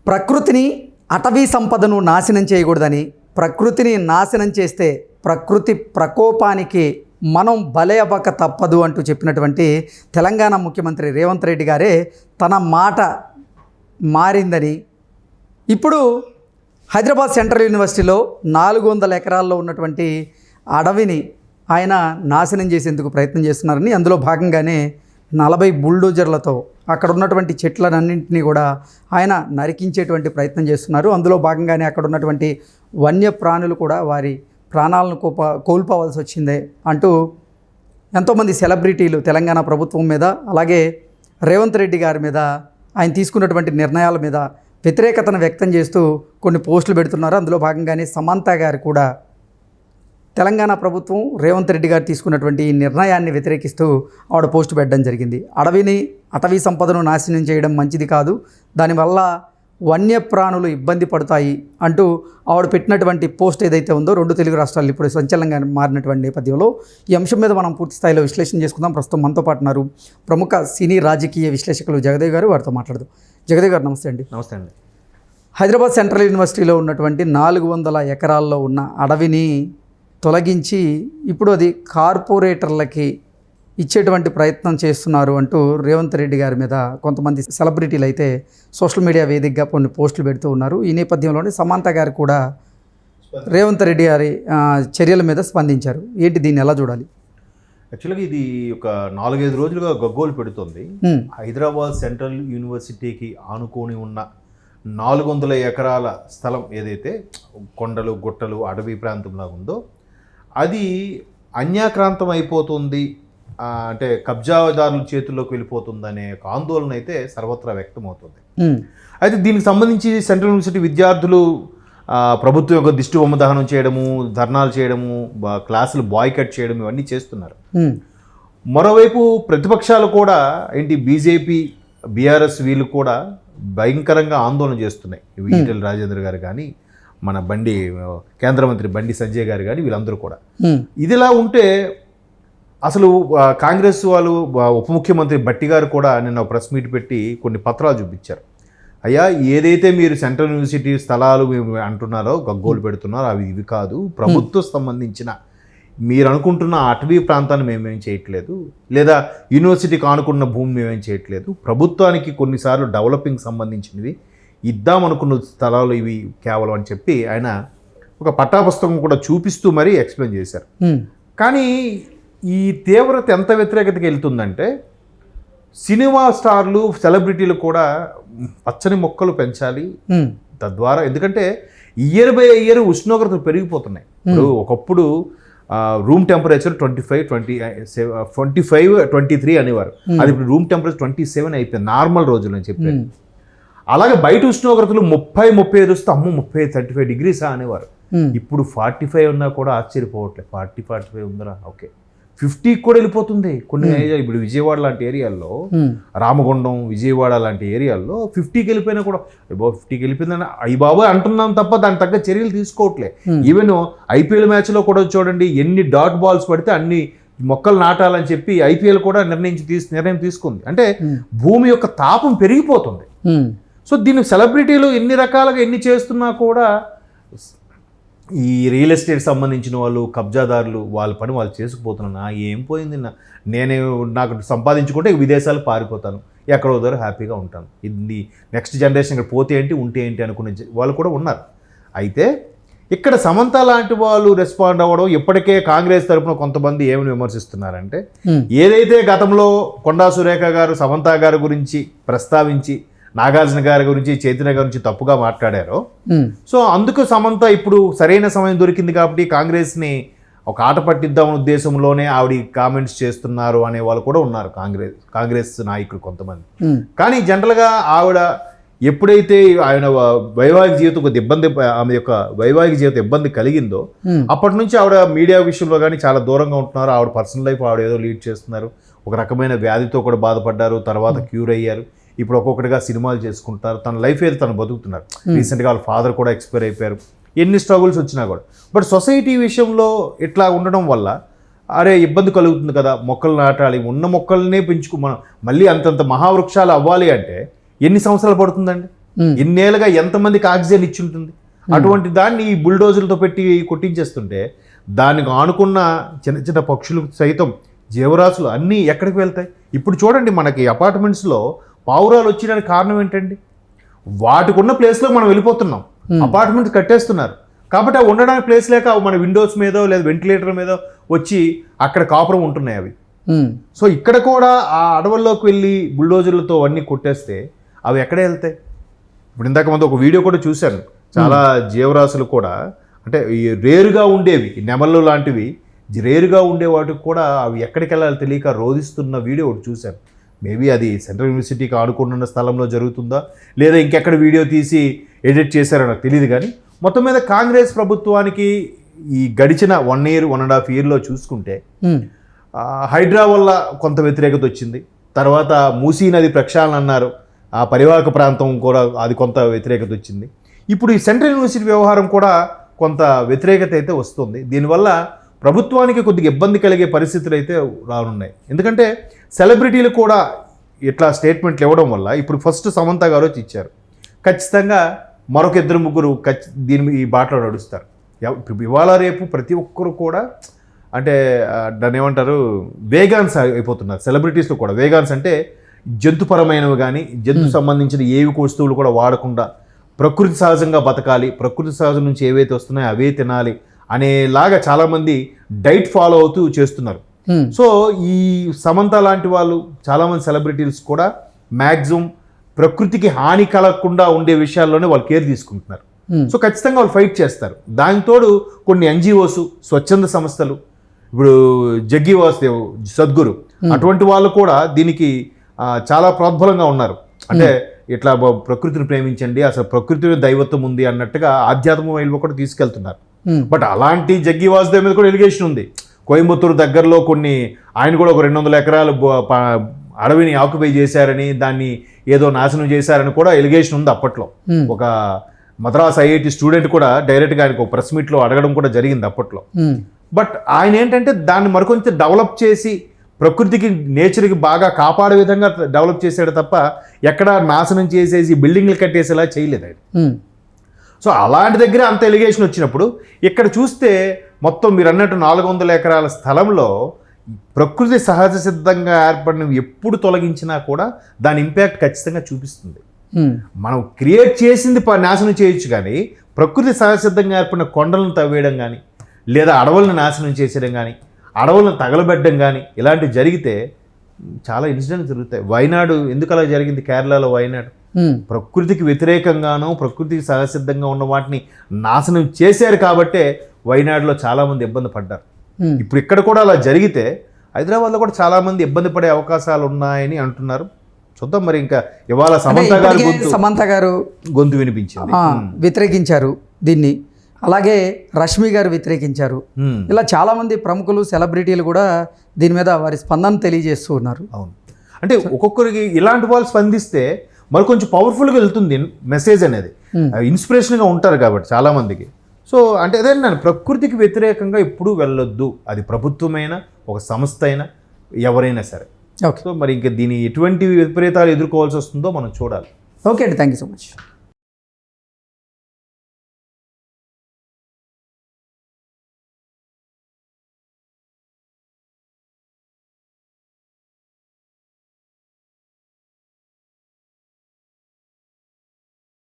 ప్రకృతిని అటవీ సంపదను నాశనం చేయకూడదని, ప్రకృతిని నాశనం చేస్తే ప్రకృతి ప్రకోపానికి మనం బలి అవ్వక తప్పదు అంటూ చెప్పినటువంటి తెలంగాణ ముఖ్యమంత్రి రేవంత్ రెడ్డి గారే తన మాట మారిందని, ఇప్పుడు హైదరాబాద్ సెంట్రల్ యూనివర్సిటీలో 400 ఎకరాల్లో ఉన్నటువంటి అడవిని ఆయన నాశనం చేసేందుకు ప్రయత్నం చేస్తున్నారని, అందులో భాగంగానే 40 బుల్డోజర్లతో అక్కడ ఉన్నటువంటి చెట్లన్నింటినీ కూడా ఆయన నరికించేటువంటి ప్రయత్నం చేస్తున్నారు. అందులో భాగంగానే అక్కడ ఉన్నటువంటి వన్యప్రాణులు కూడా వారి ప్రాణాలను కోల్పోవాల్సి వచ్చిందే అంటూ ఎంతోమంది సెలబ్రిటీలు తెలంగాణ ప్రభుత్వం మీద, అలాగే రేవంత్ రెడ్డి గారి మీద, ఆయన తీసుకున్నటువంటి నిర్ణయాల మీద వ్యతిరేకతను వ్యక్తం చేస్తూ కొన్ని పోస్టులు పెడుతున్నారు. అందులో భాగంగానే సమంత గారు కూడా తెలంగాణ ప్రభుత్వం రేవంత్ రెడ్డి గారు తీసుకున్నటువంటి ఈ నిర్ణయాన్ని వ్యతిరేకిస్తూ ఆవిడ పోస్టు పెట్టడం జరిగింది. అటవీ సంపదను నాశనం చేయడం మంచిది కాదు, దానివల్ల వన్యప్రాణులు ఇబ్బంది పడతాయి అంటూ ఆవిడ పెట్టినటువంటి పోస్ట్ ఏదైతే ఉందో 2 తెలుగు రాష్ట్రాలు ఇప్పుడు సంచలనంగా మారినటువంటి నేపథ్యంలో ఈ అంశం మీద మనం పూర్తి స్థాయిలో విశ్లేషణ చేసుకుందాం. ప్రస్తుతం మనతో పాటు ఉన్నారు ప్రముఖ సినీ రాజకీయ విశ్లేషకులు జగదేవ్ గారు. వారితో మాట్లాడదు. జగదేవ్ గారు నమస్తే అండి. నమస్తే అండి. హైదరాబాద్ సెంట్రల్ యూనివర్సిటీలో ఉన్నటువంటి 400 ఎకరాల్లో ఉన్న అడవిని తొలగించి ఇప్పుడు అది కార్పొరేటర్లకి ఇచ్చేటువంటి ప్రయత్నం చేస్తున్నారు అంటూ రేవంత్ రెడ్డి గారి మీద కొంతమంది సెలబ్రిటీలు అయితే సోషల్ మీడియా వేదికగా కొన్ని పోస్టులు పెడుతూ ఉన్నారు. ఈ నేపథ్యంలోనే సమంత గారు కూడా రేవంత్ రెడ్డి గారి చర్యల మీద స్పందించారు. ఏంటి, దీన్ని ఎలా చూడాలి? యాక్చువల్గా ఇది ఒక 4-5 రోజులుగా గగ్గోలు పెడుతుంది. హైదరాబాద్ సెంట్రల్ యూనివర్సిటీకి ఆనుకొని ఉన్న 400 ఎకరాల స్థలం ఏదైతే కొండలు గుట్టలు అడవి ప్రాంతంలాగా ఉందో అది అన్యాక్రాంతం అయిపోతుంది, అంటే కబ్జాదారుల చేతుల్లోకి వెళ్ళిపోతుందనే ఒక ఆందోళన అయితే సర్వత్రా వ్యక్తమవుతుంది. అయితే దీనికి సంబంధించి సెంట్రల్ యూనివర్సిటీ విద్యార్థులు ప్రభుత్వం యొక్క దిష్టి బొమ్మ దహనం చేయడము, ధర్నాలు చేయడము, క్లాసులు బాయ్కట్ చేయడం ఇవన్నీ చేస్తున్నారు. మరోవైపు ప్రతిపక్షాలు కూడా ఏంటి, బీజేపీ బీఆర్ఎస్ వీళ్ళు కూడా భయంకరంగా ఆందోళన చేస్తున్నాయి. ఈటెల రాజేందర్ గారు కానీ, మన కేంద్ర మంత్రి బండి సంజయ్ గారు కానీ, వీళ్ళందరూ కూడా. ఇదిలా ఉంటే అసలు కాంగ్రెస్ వాళ్ళు, ఉప ముఖ్యమంత్రి భట్టి గారు కూడా నిన్న ప్రెస్ మీట్ పెట్టి కొన్ని పత్రాలు చూపించారు. అయ్యా, ఏదైతే మీరు సెంట్రల్ యూనివర్సిటీ స్థలాలు అంటున్నారో, గగ్గోలు పెడుతున్నారో, అవి ఇవి కాదు, ప్రభుత్వం సంబంధించిన మీరు అనుకుంటున్న అటవీ ప్రాంతాన్ని మేమేం చేయట్లేదు, లేదా యూనివర్సిటీకి ఆనుకున్న భూమి మేమేం చేయట్లేదు, ప్రభుత్వానికి కొన్నిసార్లు డెవలపింగ్ సంబంధించినవి ఇద్దామనుకున్న స్థలాలు ఇవి కేవలం అని చెప్పి ఆయన ఒక పట్టాపుస్తకం కూడా చూపిస్తూ మరీ ఎక్స్ప్లెయిన్ చేశారు. కానీ ఈ తీవ్రత ఎంత వ్యతిరేకతకి వెళ్తుందంటే, సినిమా స్టార్లు సెలబ్రిటీలు కూడా పచ్చని మొక్కలు పెంచాలి తద్వారా, ఎందుకంటే ఇయర్ బై ఇయర్ ఉష్ణోగ్రతలు పెరిగిపోతున్నాయి. ఇప్పుడు ఒకప్పుడు రూమ్ టెంపరేచర్ 25-23 అనేవారు, అది ఇప్పుడు రూమ్ టెంపరేచర్ 27 అయిపోయింది నార్మల్ రోజులు అని చెప్పారు. అలాగే బయట ఉష్ణోగ్రతలు 30-35 వస్తే అమ్మో 30-35 డిగ్రీసా అనేవారు. ఇప్పుడు 45 ఉన్నా కూడా ఆశ్చర్యపోవట్లేదు. 40-45 ఉందరా, ఓకే 50 కూడా వెళ్ళిపోతుంది కొన్ని. ఇప్పుడు విజయవాడ లాంటి ఏరియాల్లో, రామగుండం, విజయవాడ లాంటి ఏరియాల్లో 50కి వెళ్ళిపోయినా కూడా 50కి వెళ్ళిపోయిందని అయ్యి బాబోయ్ అంటున్నాం తప్ప దానికి తగ్గ చర్యలు తీసుకోవట్లే. ఈవెన్ ఐపీఎల్ మ్యాచ్లో కూడా చూడండి, ఎన్ని డాట్ బాల్స్ పడితే అన్ని మొక్కలు నాటాలని చెప్పి ఐపీఎల్ కూడా నిర్ణయం తీసుకుంది. అంటే భూమి యొక్క తాపం పెరిగిపోతుంది. సో దీన్ని సెలబ్రిటీలు ఎన్ని రకాలుగా ఎన్ని చేస్తున్నా కూడా ఈ రియల్ ఎస్టేట్ సంబంధించిన వాళ్ళు, కబ్జాదారులు వాళ్ళ పని వాళ్ళు చేసుకుపోతున్నా ఏం పోయింది, నాకు సంపాదించుకుంటే విదేశాలు పారిపోతాను, ఎక్కడో దగ్గర హ్యాపీగా ఉంటాను, ఇది నెక్స్ట్ జనరేషన్ ఇక్కడ పోతే ఏంటి ఉంటే ఏంటి అనుకునే వాళ్ళు కూడా ఉన్నారు. అయితే ఇక్కడ సమంత లాంటి వాళ్ళు రెస్పాండ్ అవ్వడం, ఇప్పటికే కాంగ్రెస్ తరఫున కొంతమంది ఏమని విమర్శిస్తున్నారంటే, ఏదైతే గతంలో కొండా సురేఖ గారు సమంత గారి గురించి ప్రస్తావించి నాగార్జున గారి గురించి, చైతన్య గారి గురించి తప్పుగా మాట్లాడారో, సో అందుకు సమంత ఇప్పుడు సరైన సమయం దొరికింది కాబట్టి కాంగ్రెస్ని ఒక ఆట పట్టిద్దామనే ఉద్దేశంలోనే ఆవిడ కామెంట్స్ చేస్తున్నారు అనే వాళ్ళు కూడా ఉన్నారు కాంగ్రెస్ నాయకులు కొంతమంది. కానీ జనరల్గా ఆవిడ ఎప్పుడైతే ఆయన వైవాహిక జీవితం కొద్ది ఇబ్బంది, ఆమె యొక్క వైవాహిక జీవితం ఇబ్బంది కలిగిందో అప్పటి నుంచి ఆవిడ మీడియా విషయంలో కానీ చాలా దూరంగా ఉంటున్నారు. ఆవిడ పర్సనల్ లైఫ్ ఆవిడ ఏదో లీడ్ చేస్తున్నారు. ఒక రకమైన వ్యాధితో కూడా బాధపడ్డారు, తర్వాత క్యూర్ అయ్యారు. ఇప్పుడు ఒక్కొక్కటిగా సినిమాలు చేసుకుంటారు, తన లైఫ్ ఏదో తను బతుకుతున్నారు. రీసెంట్గా వాళ్ళ ఫాదర్ కూడా ఎక్స్పైర్ అయిపోయారు. ఎన్ని స్ట్రగుల్స్ వచ్చినా కూడా, బట్ సొసైటీ విషయంలో ఇట్లా ఉండడం వల్ల అరే ఇబ్బంది కలుగుతుంది కదా, మొక్కలు నాటాలి, ఉన్న మొక్కలనే పెంచుకు మనం మళ్ళీ అంతంత మహావృక్షాలు అవ్వాలి అంటే ఎన్ని సంవత్సరాలు పడుతుందండి? ఇన్నేళ్ళుగా ఎంతమందికి ఆక్సిజన్ ఇచ్చి ఉంటుంది? అటువంటి దాన్ని ఈ బుల్డోజర్లతో పెట్టి కొట్టించేస్తుంటే దానికి ఆనుకున్న చిన్న చిన్న పక్షులు సైతం, జీవరాశులు అన్నీ ఎక్కడికి వెళ్తాయి? ఇప్పుడు చూడండి, మనకి అపార్ట్మెంట్స్లో పావురాలు వచ్చిన కారణం ఏంటండి? వాటికి ఉన్న ప్లేస్లో మనం వెళ్ళిపోతున్నాం, అపార్ట్మెంట్స్ కట్టేస్తున్నారు కాబట్టి అవి ఉండడానికి ప్లేస్ లేక అవి మన విండోస్ మీదో లేదా వెంటిలేటర్ మీదో వచ్చి అక్కడ కాపురం ఉంటున్నాయి అవి. సో ఇక్కడ కూడా ఆ అడవుల్లోకి వెళ్ళి బుల్డోజర్లతో అన్నీ కొట్టేస్తే అవి ఎక్కడ వెళ్తాయి? ఇప్పుడు ఇందాక ముందు ఒక వీడియో కూడా చూశాను, చాలా జీవరాశులు కూడా అంటే ఈ రేరుగా ఉండేవి, నెమళ్ళు లాంటివి రేరుగా ఉండే వాటికి కూడా అవి ఎక్కడికి వెళ్ళాలి తెలియక రోధిస్తున్న వీడియో ఒకటి చూశాను. మేబీ అది సెంట్రల్ యూనివర్సిటీకి ఆడుకున్న స్థలంలో జరుగుతుందా లేదా ఇంకెక్కడ వీడియో తీసి ఎడిట్ చేశారో నాకు తెలియదు. కానీ మొత్తం మీద కాంగ్రెస్ ప్రభుత్వానికి ఈ గడిచిన 1 year 1.5 yearలో చూసుకుంటే హైడ్రా వల్ల కొంత వ్యతిరేకత వచ్చింది. తర్వాత మూసీ నది ప్రక్షాళన అన్నారు, ఆ పరివాహక ప్రాంతం కూడా అది కొంత వ్యతిరేకత వచ్చింది. ఇప్పుడు ఈ సెంట్రల్ యూనివర్సిటీ వ్యవహారం కూడా కొంత వ్యతిరేకత అయితే వస్తుంది. దీనివల్ల ప్రభుత్వానికి కొద్దిగా ఇబ్బంది కలిగే పరిస్థితులు అయితే రానున్నాయి. ఎందుకంటే సెలబ్రిటీలు కూడా ఇట్లా స్టేట్మెంట్లు ఇవ్వడం వల్ల ఇప్పుడు ఫస్ట్ సమంత గారు వచ్చి ఇచ్చారు, ఖచ్చితంగా మరొక 2-3 దీని ఈ బాటలో నడుస్తారు. ఇవాళ రేపు ప్రతి ఒక్కరు కూడా అంటే దాన్ని ఏమంటారు, వేగాన్స్ అయిపోతున్నారు. సెలబ్రిటీస్లో కూడా వేగాన్స్ అంటే జంతుపరమైనవి కానీ జంతు సంబంధించిన ఏవి వస్తువులు కూడా వాడకుండా ప్రకృతి సహజంగా బతకాలి, ప్రకృతి సహజం నుంచి ఏవైతే వస్తున్నాయో అవే తినాలి అనేలాగా చాలామంది డైట్ ఫాలో అవుతూ చేస్తున్నారు. సో ఈ సమంత లాంటి వాళ్ళు చాలామంది సెలబ్రిటీస్ కూడా మ్యాక్సిమం ప్రకృతికి హాని కలగకుండా ఉండే విషయాల్లోనే వాళ్ళు కేర్ తీసుకుంటున్నారు. సో ఖచ్చితంగా వాళ్ళు ఫైట్ చేస్తారు. దానితోడు కొన్ని ఎన్జిఓస్, స్వచ్ఛంద సంస్థలు, ఇప్పుడు జగ్గి వాసుదేవ్, సద్గురు అటువంటి వాళ్ళు కూడా దీనికి చాలా ప్రోద్బలంగా ఉన్నారు. అంటే ఇట్లా ప్రకృతిని ప్రేమించండి, అసలు ప్రకృతిలో దైవత్వం ఉంది అన్నట్టుగా ఆధ్యాత్మ వైపు కూడా తీసుకెళ్తున్నారు. బట్ అలాంటి జగ్గి వాసుదేవ్ మీద కూడా ఎలిగేషన్ ఉంది. కోయంబత్తూరు దగ్గరలో ఆయన కూడా ఒక 200 ఎకరాలు అడవిని ఆక్యుపై చేశారని, దాన్ని ఏదో నాశనం చేశారని కూడా ఎలిగేషన్ ఉంది. అప్పట్లో ఒక మద్రాస్ ఐఐటి స్టూడెంట్ కూడా డైరెక్ట్గా ఆయనకు ఒక ప్రెస్ మీట్లో అడగడం కూడా జరిగింది అప్పట్లో. బట్ ఆయన ఏంటంటే దాన్ని మరికొంచెం డెవలప్ చేసి ప్రకృతికి, నేచర్కి బాగా కాపాడే విధంగా డెవలప్ చేసాడు తప్ప ఎక్కడ నాశనం చేసేసి బిల్డింగ్లు కట్టేసేలా చేయలేదు ఆయన. సో అలాంటి దగ్గర అంత ఎలిగేషన్ వచ్చినప్పుడు ఇక్కడ చూస్తే మొత్తం మీరు అన్నట్టు 400 ఎకరాల స్థలంలో ప్రకృతి సహజ సిద్ధంగా ఏర్పడినవి ఎప్పుడు తొలగించినా కూడా దాని ఇంపాక్ట్ ఖచ్చితంగా చూపిస్తుంది. మనం క్రియేట్ చేసింది నాశనం చేయొచ్చు, కానీ ప్రకృతి సహజ సిద్ధంగా ఏర్పడిన కొండలను తవ్వేయడం కానీ లేదా అడవులను నాశనం చేసేయడం కానీ అడవులను తగలబెట్టడం కానీ ఇలాంటివి జరిగితే చాలా ఇన్సిడెంట్స్ జరుగుతాయి. వైనాడు ఎందుకు అలా జరిగింది? కేరళలో వైనాడు ప్రకృతికి వ్యతిరేకంగానూ ప్రకృతికి సహసిద్ధంగా ఉన్న వాటిని నాశనం చేశారు కాబట్టే వైనాడులో చాలామంది ఇబ్బంది పడ్డారు. ఇప్పుడు ఇక్కడ కూడా అలా జరిగితే హైదరాబాద్లో కూడా చాలామంది ఇబ్బంది పడే అవకాశాలు ఉన్నాయని అంటున్నారు. చూద్దాం మరి. ఇంకా ఇవాళ సమంత గారు గొంతు వినిపించింది, వ్యతిరేకించారు దీన్ని. అలాగే రష్మి గారు వ్యతిరేకించారు. ఇలా చాలామంది ప్రముఖులు, సెలబ్రిటీలు కూడా దీని మీద వారి స్పందన తెలియజేస్తూ ఉన్నారు. అవును, అంటే ఒక్కొక్కరికి ఇలాంటి వాళ్ళు స్పందిస్తే మరి కొంచెం పవర్ఫుల్గా వెళ్తుంది మెసేజ్ అనేది, ఇన్స్పిరేషన్గా ఉంటారు కాబట్టి చాలామందికి. సో అంటే అదే నేను ప్రకృతికి వ్యతిరేకంగా ఎప్పుడూ వెళ్ళొద్దు, అది ప్రభుత్వమైనా ఒక సంస్థ అయినా ఎవరైనా సరే. ఓకే, సో మరి ఇంకా దీని ఎటువంటి విపరీతాలు ఎదుర్కోవాల్సి వస్తుందో మనం చూడాలి. ఓకే అండి, థ్యాంక్ యూ సో మచ్.